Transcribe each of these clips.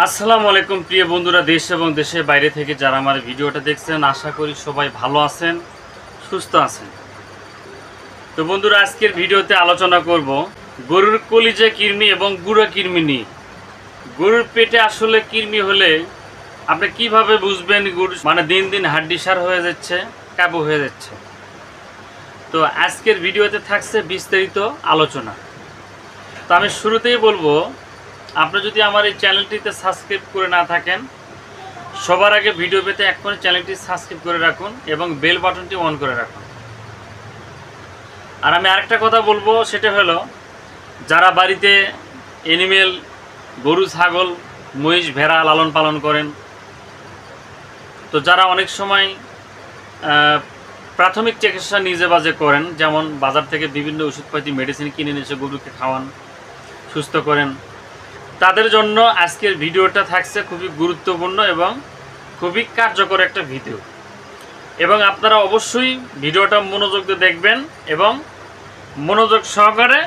আসসালামু আলাইকুম প্রিয় বন্ধুরা, দেশ এবং দেশের বাইরে থেকে যারা আমার ভিডিওটা দেখছেন, আশা করি সবাই ভালো আছেন, সুস্থ আছেন। তো বন্ধুরা, আজকের ভিডিওতে আলোচনা করব গরুর কলিজা কৃমি এবং গুঁড়া কৃমি নিয়ে। গরুর পেটে আসলে কৃমি হলে আপনি কিভাবে বুঝবেন গরু দিন দিন হাড্ডিসার হয়ে যাচ্ছে, কাবু হয়ে যাচ্ছে। তো আজকের ভিডিওতে থাকছে বিস্তারিত আলোচনা। তো আমি শুরুতেই বলবো, আপনি যদি আমার এই চ্যানেলটিতে সাবস্ক্রাইব করে না থাকেন, সবার আগে ভিডিও পেতে এক্ষুনি চ্যানেলটি সাবস্ক্রাইব করে রাখুন এবং বেল বাটনটি অন করে রাখুন। আর আমি আরেকটা কথা বলবো, সেটা হলো যারা বাড়িতে অ্যানিমেল গরু, ছাগল, মহিষ, ভেড়া লালন পালন করেন, তো যারা অনেক সময় প্রাথমিক চিকিৎসা নিজে বাজে করেন, যেমন বাজার থেকে বিভিন্ন ওষুধপাতি মেডিসিন কিনে এসে গরুকে খাওয়ান, সুস্থ করেন, তাদের জন্য আজকের ভিডিওটা থাকছে খুবই গুরুত্বপূর্ণ এবং খুবই কার্যকর একটা ভিডিও। এবং আপনারা অবশ্যই ভিডিওটা মনোযোগ দিয়ে দেখবেন এবং মনোযোগ সহকারে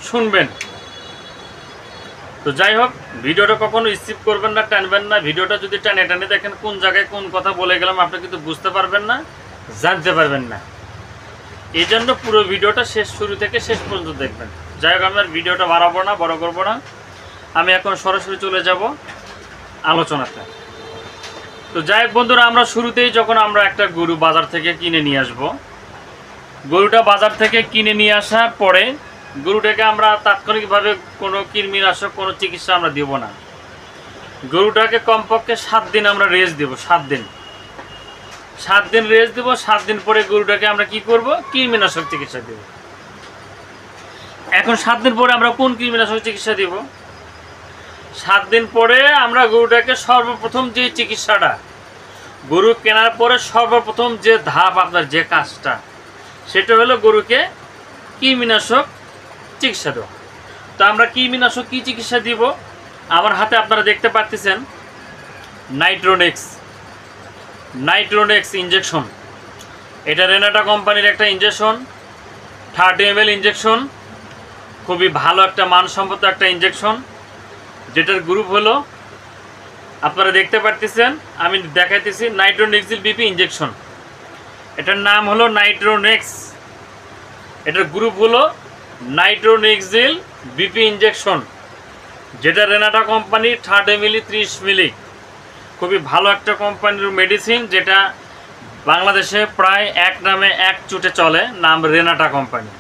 শুনবেন। তো যাই হোক, ভিডিওটা কখনো স্কিপ করবেন না, টানবেন না। ভিডিওটা যদি টানে টানে দেখেন কোন জায়গায় কোন কথা বলে গেলাম, আপনি কিন্তু বুঝতে পারবেন না, জানতে পারবেন না। এই জন্য পুরো ভিডিওটা শুরু থেকে শেষ পর্যন্ত দেখবেন। যাই হোক, আমার ভিডিওটা বাড়াবো না, বড় করবো না, আমি এখন সরাসরি চলে যাব আলোচনাতে। তো যাই হোক বন্ধুরা, আমরা শুরুতেই যখন আমরা একটা গরু বাজার থেকে কিনে নিয়ে আসব, গরুটা বাজার থেকে কিনে নিয়ে আসার পরে গরুটাকে আমরা তাৎক্ষণিকভাবে কোনো কৃমিনাশক, কোনো চিকিৎসা আমরা দেব না। গরুটাকে কমপক্ষে 7 দিন আমরা রেস্ট দেব। 7 দিন রেস্ট দেব। 7 দিন পরে গরুটাকে আমরা কি করব? কৃমিনাশক চিকিৎসা দেব। এখন 7 দিন পরে আমরা কোন কৃমিনাশক চিকিৎসা দেব? 7 দিন পরে আমরা গরুটাকে সর্বপ্রথম যে চিকিৎসাটা, গরু কেনার পরে সর্বপ্রথম যে ধাপ, আপনার যে কাজটা, সেটা হলো গরুকে কৃমিনাশক চিকিৎসা দেওয়া। তো আমরা কৃমিনাশক কি চিকিৎসা দিব? আমার হাতে আপনারা দেখতে পাচ্ছেন নাইট্রোনেক্স ইঞ্জেকশন। এটা রেনাটা কোম্পানির একটা ইঞ্জেকশন, 30 ml ইঞ্জেকশন। খুবই ভালো একটা মানসম্মত একটা ইঞ্জেকশন, যেটার গ্রুপ হলো, আপনারা দেখতে পাচ্ছেন, আমি দেখাইতেছি, নাইট্রোনেক্সিল বিপি ইঞ্জেকশন। এটার নাম হলো নাইট্রোনেক্স, এটার গ্রুপ হলো নাইট্রোনেক্সিল বিপি ইঞ্জেকশন, যেটা রেনাটা কোম্পানির 30 ml 30 মিলি। খুবই ভালো একটা কোম্পানির মেডিসিন, যেটা বাংলাদেশে প্রায় এক নামে এক চুটে চলে, নাম রেনাটা কোম্পানি।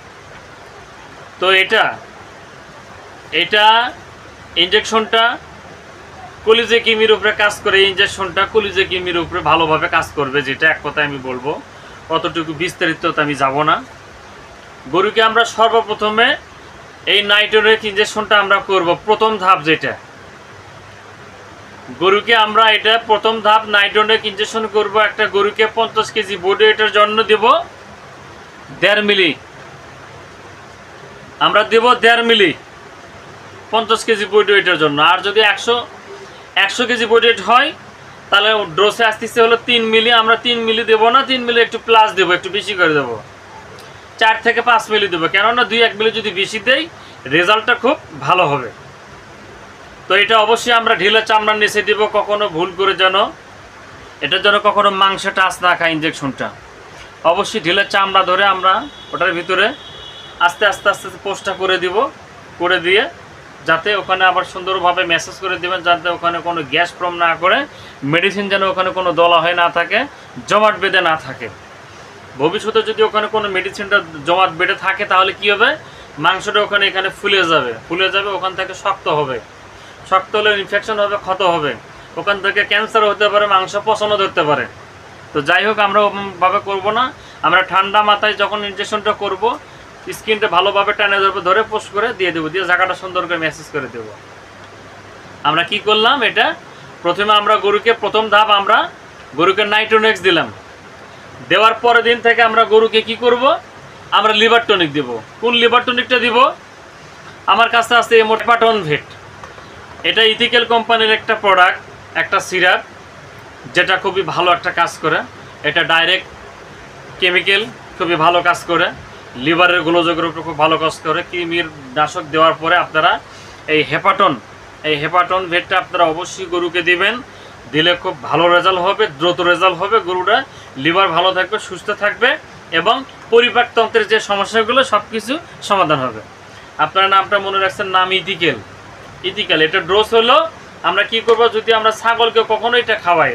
তো এটা ইঞ্জেকশনটা কলিজা কৃমির উপরে কাজ করে। এই ইঞ্জেকশনটা কলিজা কৃমির উপরে ভালোভাবে কাজ করবে, যেটা এক কথায় আমি বলবো, অতটুকু বিস্তারিত আমি যাব না। গরুকে আমরা সর্বপ্রথমে এই নাইট্রোনেক্স ইঞ্জেকশনটা আমরা করব। প্রথম ধাপ যেটা, গরুকে আমরা এটা প্রথম ধাপ নাইট্রোনেক্স ইঞ্জেকশন করব। একটা গরুকে 50 কেজি বডি ওয়েটের জন্য দেব 1.5 মিলি। আমরা দেব 1.5 মিলি 50 কেজি বডি ওয়েটের জন্য। আর যদি 100 কেজি বডি ওয়েট হয়, তাহলে ডোসে আসতেছে হলো 3 মিলি। আমরা 3 মিলি দেবো না, 3 মিলি একটু প্লাস দেবো, একটু বেশি করে দেবো, 4 থেকে 5 মিলি দেবো। কেননা 2-1 মিলি যদি বেশি দেই, রেজাল্টটা খুব ভালো হবে। তো এটা অবশ্যই আমরা ঢিলা চামড়ার নিচে দিব, কখনো ভুল করে এটার জন্য কখনো মাংস টাচ না খায়। ইঞ্জেকশনটা অবশ্যই ঢিলা চামড়া ধরে আমরা ওটার ভিতরে আস্তে আস্তে আস্তে পোস্টটা করে দিব, করে দিয়ে যাতে ওখানে আবার সুন্দরভাবে ম্যাসেজ করে দেবেন, যাতে ওখানে কোনো গ্যাস ফর্ম না করে, মেডিসিন যেন ওখানে কোনো দলা হয়ে না থাকে, জমাট বেঁধে না থাকে। ভবিষ্যতে যদি ওখানে কোনো মেডিসিনটা জমাট বেঁধে থাকে, তাহলে কি হবে? মাংসটা এখানে ফুলে যাবে, ওখান থেকে শক্ত হলে ইনফেকশন হবে, ক্ষত হবে, ওখান থেকে ক্যান্সার হতে পারে, মাংস পচনও ধরতে পারে। তো যাই হোক, আমরা ওভাবে করবো না। আমরা ঠান্ডা মাথায় যখন ইনজেকশনটা করব, স্কিনটা ভালোভাবে টানে ধরে পোস্ট করে দিয়ে দেবো, দিয়ে জায়গাটা সুন্দর করে ম্যাসেজ করে দেবো। আমরা কি করলাম? এটা প্রথমে আমরা গরুকে প্রথম ধাপ, আমরা গরুকে নাইট্রোনেক্স দিলাম। দেওয়ার পরের দিন থেকে আমরা গরুকে কি করব? আমরা লিভার টনিক দেব। কোন লিভার টনিকটা দিব? আমার কাছে আছে হেপাটন ভেট। এটা ইথিক্যাল কোম্পানির একটা প্রোডাক্ট, একটা সিরাপ, যেটা খুবই ভালো একটা কাজ করে। এটা ডাইরেক্ট কেমিক্যাল, খুবই ভালো কাজ করে, লিভারের গোলযোগের উপর খুব ভালো কাজ করে। কৃমির নাশক দেওয়ার পরে আপনারা এই হেপাটন এই হেপাটন ভেটটা আপনারা অবশ্যই গরুকে দিবেন, দিলে খুব ভালো রেজাল্ট হবে, দ্রুত রেজাল্ট হবে, গরুটা লিভার ভালো থাকবে, সুস্থ থাকবে এবং পরিপাকতন্ত্রের যে সমস্যাগুলো সব কিছু সমাধান হবে। আপনার নামটা মনে রাখছেন, নাম ইথিক্যাল। ইথিক্যাল এটা ডোজ হলো, আমরা কি করব, যদি আমরা ছাগলকে কখনো এটা খাওয়াই,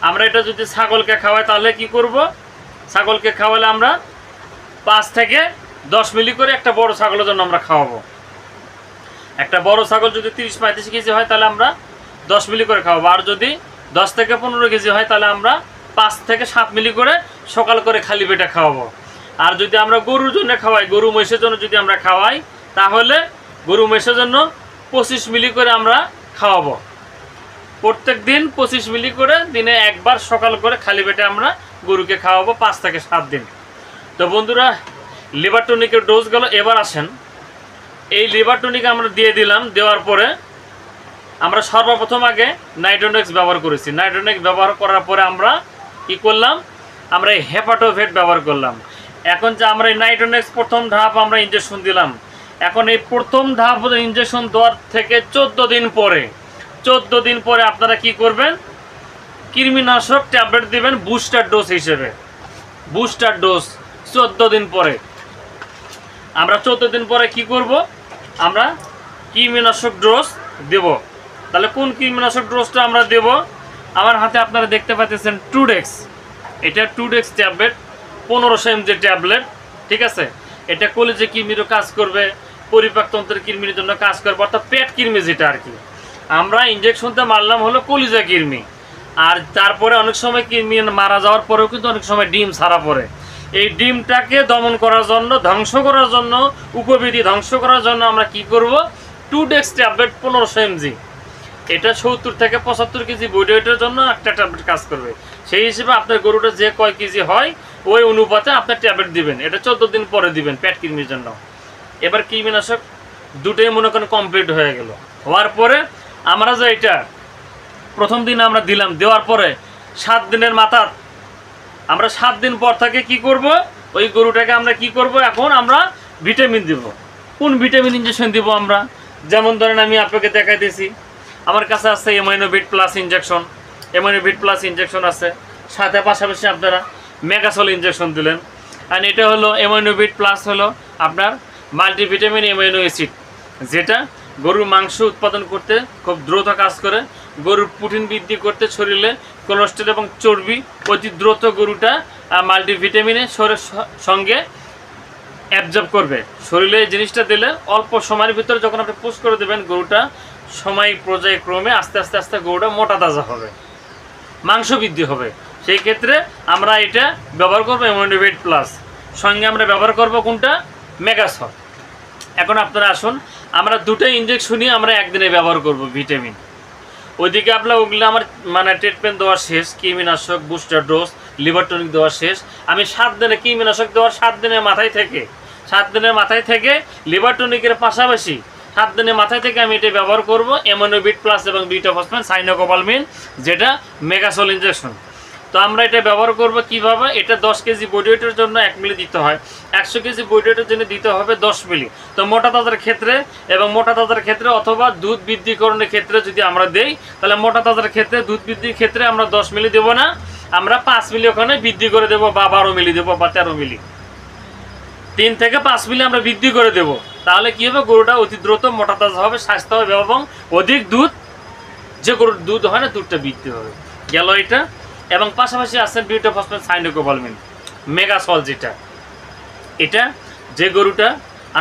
আমরা এটা যদি ছাগলকে খাওয়াই তাহলে কি করব, ছাগলকে খাওয়ালে আমরা 5 থেকে 10 মিলি করে একটা বড় ছাগলের জন্য আমরা খাওয়াবো। একটা বড় ছাগল যদি 30-35 কেজি হয় তাহলে আমরা 10 মিলি করে খাওয়াবো, আর যদি 10 থেকে 15 কেজি হয় তাহলে আমরা 5 থেকে 7 মিলি করে সকাল করে খালি পেটে খাওয়াবো। আর যদি আমরা গরুর জন্য খাওয়াই, গরু মহিষের জন্য যদি আমরা খাওয়াই, তাহলে গরু মহিষের জন্য 25 মিলি করে আমরা খাওয়াবো। প্রত্যেক দিন 25 মিলি করে দিনে একবার সকাল করে খালি পেটে আমরা গরুকে খাওয়াবো 5 থেকে 7 দিন। তো বন্ধুরা, লিভার টনিকের ডোজ গেল। এবার আসেন, এই লিভার টনিক আমরা দিয়ে দিলাম, দেওয়ার পরে আমরা সর্বপ্রথম আগে নাইট্রোনেক্স ব্যবহার করেছি। নাইট্রোনেক্স ব্যবহার করার পরে আমরা কি করলাম, আমরা এই হেপাটোভেট ব্যবহার করলাম। এখন যে আমরা এই নাইট্রোনেক্স প্রথম ধাপ আমরা ইঞ্জেকশন দিলাম, এখন এই প্রথম ধাপ ইঞ্জেকশন দেওয়ার থেকে 14 দিন পরে আপনারা কি করবেন, কৃমিনাশক ট্যাবলেট দিবেন বুস্টার ডোজ হিসেবে। বুস্টার ডোজ 14 দিন পরে। আমরা 14 দিন পরে কি করব, আমরা কৃমিনাশক ডোজ দেব। তাহলে কোন কৃমিনাশক ডোজটা আমরা দেব, আমার হাতে আপনারা দেখতে পাচ্ছেন টুডেক্স। এটা টুডেক্স ট্যাবলেট 1500 mg ট্যাবলেট, ঠিক আছে। এটা কলিজে কৃমিরও কাজ করবে, পরিপাকতন্ত্রের কৃমির জন্য কাজ করবে, অর্থাৎ পেট কৃমি যেটা আর কি। আমরা ইঞ্জেকশনটা মারলাম হলো কলিজা কৃমি, আর তারপরে অনেক সময় কৃমি মারা যাওয়ার পরেও কিন্তু অনেক সময় ডিম ছাড়া পড়ে। এই ডিমটাকে দমন করার জন্য, ধ্বংস করার জন্য, উপবিধি ধ্বংস করার জন্য আমরা কি করব, টুডেক্স ট্যাবলেট 1500 mg। এটা 70 থেকে 75 কেজি বডি ওয়েটের জন্য একটা ট্যাবলেট কাজ করবে। সেই হিসেবে আপনার গরুটা যে কয় কেজি হয় ওই অনুপাতে আপনার ট্যাবলেট দিবেন। এটা 14 দিন পরে দিবেন পেট কৃমির জন্য। এবার কৃমিনাশক দুটোই মনে করেন কমপ্লিট হয়ে গেল। হওয়ার পরে আমরা যে এটা প্রথম দিন আমরা দিলাম, দেওয়ার পরে 7 দিনের মাথা, আমরা 7 দিন পর থেকে কি করব, ওই গরুটাকে আমরা কি করব, এখন আমরা ভিটামিন দিব। কোন ভিটামিন ইঞ্জেকশন দিব আমরা, যেমন ধরেন আমি আপনাকে দেখাইতেছি, আমার কাছে আছে এমাইনোভিট প্লাস ইঞ্জেকশন। এমাইনোভিট প্লাস ইঞ্জেকশন আছে, সাথে পাশাপাশি আপনারা মেগাসল ইঞ্জেকশন দিলেন। আর এটা হলো এমাইনোভিট প্লাস, হলো আপনার মাল্টিভিটামিন অ্যামাইনো অ্যাসিড, যেটা গরুর মাংস উৎপাদন করতে খুব দ্রুত কাজ করে, গরুর প্রোটিন বৃদ্ধি করতে, শরীরে কোলেস্টেরল এবং চর্বি অতি দ্রুত গরুটা মাল্টিভিটামিনের সঙ্গে অ্যাবজর্ব করবে। শরীরে এই জিনিসটা দিলে অল্প সময়ের ভিতরে যখন আপনি পুশ করে দেবেন, গরুটা সময় পর্যায়ক্রমে আস্তে আস্তে আস্তে গরুটা মোটা তাজা হবে, মাংস বৃদ্ধি হবে। সেই ক্ষেত্রে আমরা এটা ব্যবহার করবো এমাইনোভিট প্লাস, সঙ্গে আমরা ব্যবহার করব কোনটা, মেগাসল। এখন আপনারা আসুন, আমরা দুটোই ইঞ্জেকশনই আমরা একদিনে ব্যবহার করব ভিটামিন। ওইদিকে আপনার ওগুলো আমার মানে ট্রিটমেন্ট দেওয়া শেষ, কৃমিনাশক বুস্টার ডোজ, লিভার টনিক দেওয়া শেষ। আমি 7 দিনে কৃমিনাশক দেওয়ার 7 দিনের মাথায় থেকে লিভার টনিকের পাশাপাশি 7 দিনের মাথায় থেকে আমি এটা ব্যবহার করব এমাইনোভিট প্লাস এবং বিটাফসফেট সাইনোকোবালমিন, যেটা মেগাসল ইঞ্জেকশন। তো আমরা এটা ব্যবহার করব কিভাবে, এটা 10 কেজি বডি ওয়েটের জন্য 1 মিলি দিতে হয়, 100 কেজি বডি ওয়েটের জন্য দিতে হবে 10 মিলি। তো মোটা তাজার ক্ষেত্রে এবং মোটা তাজার ক্ষেত্রে অথবা দুধ বৃদ্ধিকরণের ক্ষেত্রে যদি আমরা দেই, তাহলে মোটা তাজার ক্ষেত্রে, দুধ বৃদ্ধির ক্ষেত্রে আমরা 10 মিলি দেবো না, আমরা 5 মিলি ওখানে বৃদ্ধি করে দেবো, বা 12 মিলি দেবো, বা 13 মিলি, 3 থেকে 5 মিলি আমরা বৃদ্ধি করে দেবো। তাহলে কী হবে, গরুটা অতি দ্রুত মোটা তাজা হবে, স্বাস্থ্য হবে এবং অধিক দুধ, যে গরুর দুধ হয় না দুধটা বৃদ্ধি হবে। গেল এটা। এবং পাশাপাশি আছেন বিউটাফসফেট সাইনোকোবালমিন মেগাসল, যেটা এটা যে গরুটা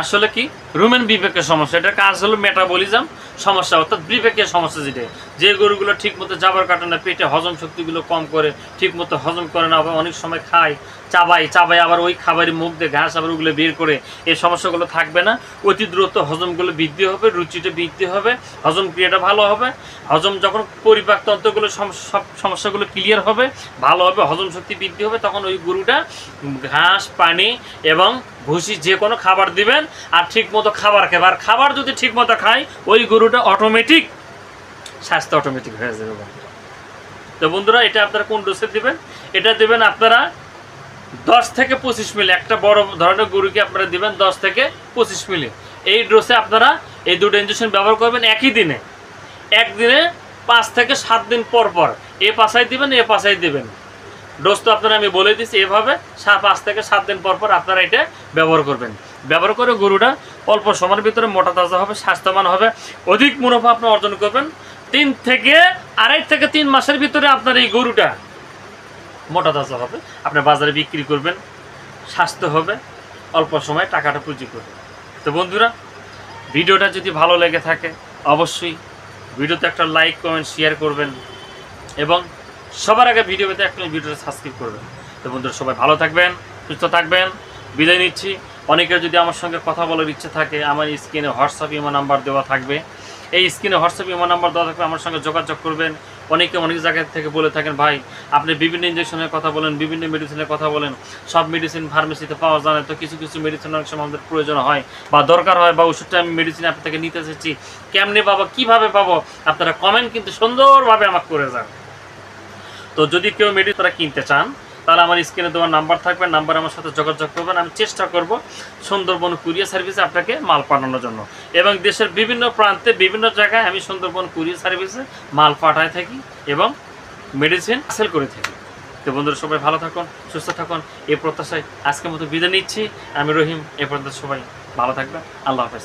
আসলে কি রুমেন বিবেকের সমস্যা, এটার কাজ হলো মেটাবলিজম সমস্যা, অর্থাৎ বিবেকের সমস্যা, যেটা যে গরুগুলো ঠিকমতো জাবর কাটে না, পেটে হজম শক্তিগুলো কম করে, ঠিকমতো হজম করে না, আবার অনেক সময় খায়, চাবাই আবার ওই খাবারের মুখ দিয়ে ঘাস আবার ওগুলো বের করে, এই সমস্যাগুলো থাকবে না। অতি দ্রুত হজমগুলো বৃদ্ধি হবে, রুচিটা বৃদ্ধি হবে, হজম ক্রিয়াটা ভালো হবে। হজম যখন পরিপাকতন্ত্রগুলো সব সমস্যাগুলো ক্লিয়ার হবে, ভালো হবে, হজম শক্তি বৃদ্ধি হবে, তখন ওই গরুটা ঘাস, পানি এবং ভুসি যে কোনো খাবার দিবেন, আর ঠিকমতো খাবার খাবে। আর খাবার যদি ঠিকমতো খায়, ওই গরুটা অটোমেটিক স্বাস্থ্য অটোমেটিক হয়ে যাবে। তো বন্ধুরা, এটা আপনারা কোন ডোজে দিবেন, এটা দেবেন আপনারা 10 থেকে 25 মিলি। একটা বড় ধরনের গরুকে আপনারা দিবেন 10 থেকে 25 মিলি। এই ডোজে আপনারা এই দুটো ইঞ্জেকশন ব্যবহার করবেন একই দিনে। একদিনে 5 থেকে 7 দিন পর পর এ পাশায় দিবেন, এ পাশায় দিবেন। ডোজ তো আপনারা আমি বলে দিচ্ছি, এভাবে 5 থেকে 7 দিন পর পর আপনারা এটা ব্যবহার করবেন। ব্যবহার করে গরুটা অল্প সময়ের ভিতরে মোটা তাজা হবে, স্বাস্থ্যবান হবে, অধিক মুনাফা আপনি অর্জন করবেন। 2.5 থেকে 3 মাসের ভিতরে আপনার এই গরুটা মোটা তাজা হবে, আপনি বাজারে বিক্রি করবেন, স্বাস্থ্য হবে, অল্প সময়ে টাকাটা পুঁজি করবেন। তো বন্ধুরা, ভিডিওটা যদি ভালো লেগে থাকে অবশ্যই ভিডিওতে একটা লাইক, কমেন্ট, শেয়ার করবেন এবং সবার আগে ভিডিওতে একটা ভিডিওটা সাবস্ক্রাইব করবেন। তো বন্ধুরা, সবাই ভালো থাকবেন, সুস্থ থাকবেন, বিদায় নিচ্ছি। অনেকের যদি আমার সঙ্গে কথা বলার ইচ্ছে থাকে, আমার স্ক্রিনে হোয়াটসঅ্যাপ ইমো নাম্বার দেওয়া থাকবে, এই স্ক্রিনে হোয়াটসঅ্যাপ ইমো নাম্বার দেওয়া থাকবে, আমার সঙ্গে যোগাযোগ করবেন। অনেকে অনেক জায়গা থেকে বলে থাকেন, ভাই আপনি বিভিন্ন ইঞ্জেকশনের কথা বলেন, বিভিন্ন মেডিসিনের কথা বলেন, সব মেডিসিন ফার্মেসিতে পাওয়া যায় না, তো কিছু কিছু মেডিসিন অনেক সময় আমাদের প্রয়োজন হয় বা দরকার হয়, বা ওষুধটা আমি মেডিসিন আপনার থেকে নিতে এসেছি, কেমনে পাবো, কীভাবে পাবো, আপনারা কমেন্ট কিন্তু সুন্দরভাবে আমাকে করে যান। তো যদি কেউ মেডিসিন তারা কিনতে চান, তাহলে আমার স্ক্রিনে দেওয়ার নাম্বার থাকবে, নাম্বার আমার সাথে যোগাযোগ করবেন। আমি চেষ্টা করব সুন্দরবন কুরিয়ার সার্ভিসে আপনাকে মাল পাঠানোর জন্য, এবং দেশের বিভিন্ন প্রান্তে বিভিন্ন জায়গায় আমি সুন্দরবন কুরিয়ার সার্ভিসে মাল পাঠায় থাকি এবং মেডিসিন সেল করে থাকি। তো বন্ধুরা, সবাই ভালো থাকুন, সুস্থ থাকুন, এই প্রত্যাশায় আজকের মতো বিদায় নিচ্ছি। আমি রহিম। এ পর্যন্ত সবাই ভালো থাকবেন। আল্লাহ হাফেজ।